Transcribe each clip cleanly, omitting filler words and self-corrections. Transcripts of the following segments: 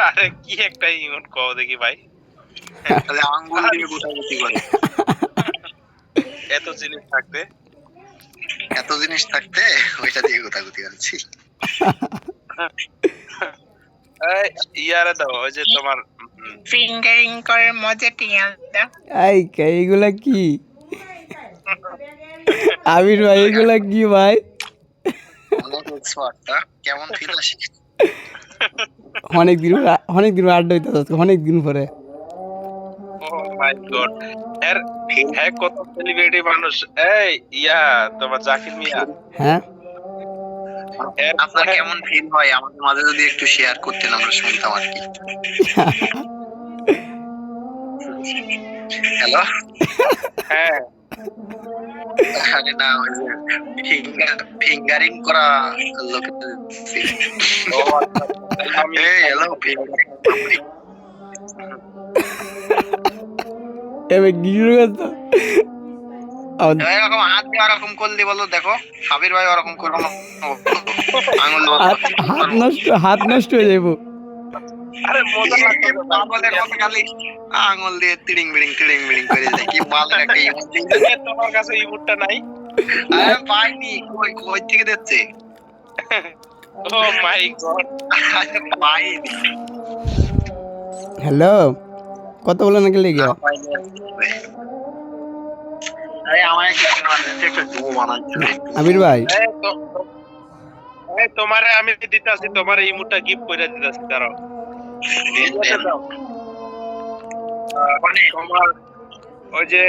আরে কি একটা ইমোট কও দেখি ভাই। তাহলে আঙ্গুল দিয়ে গোটাগুটি করে। এত জিনিস থাকতে এত জিনিস থাকতে ওইটা দিয়ে গোটাগুটি করছি। ইয়ারে দাও ওই যে তোমার ফিঙ্গারিং করার মজাটি আলাদা। এইগুলা কি আবির ভাই, এগুলা কি ভাই? অনেক এক্সপার্টটা কেমন ফিল আসে? অনেকদিন আড্ডা হইতে যাচ্ছে, অনেকদিন পরে। ও মাই গড, হ্যাঁ কত সেলিব্রিটি মানুষ। এই ইয়া তোমার জাকির মিয়া, হ্যাঁ আপনার কেমন ফিল হয় আমাদের মাঝে যদি একটু শেয়ার করতেন, আমরা শুনতাম আর কি। হ্যালো, হ্যাঁ আরে না ওই যে ফিঙ্গারিং করা লোকের ও আচ্ছা, আমি হ্যালো এবার গিরু তো এরকম হাত দিয়ে ওরকম করলে বলো, দেখো সাবির ভাই ওরকম করো না, আঙুল হাত নষ্ট হয়ে যাবো। আরে মজা লাগছে পাগলের মতো খালি আঙুল দিয়ে তিড়িং বিড়িং করে যায়। কি বালের একটা ইমোজি। তোমার কাছে ইমোটটা নাই? আরে পাইনি, কই কই থেকে দিচ্ছে? ও মাই গড, পাইনি। হ্যালো, কত বলে নাকি লেগে আরে আমার একটা জুম বানাচ্ছি। আবির ভাই, তোমারে আমি দিতাছি, তোমার ইমোটটা গিফট করে দিতাছি, দাঁড়াও। তোমার ওই যে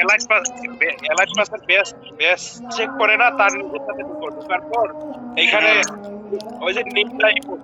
এলাইট পাসের বেস চেক করে না, তার নিজের সাথে ঢোকার পর এখানে ওই যে নিনজা ইমোট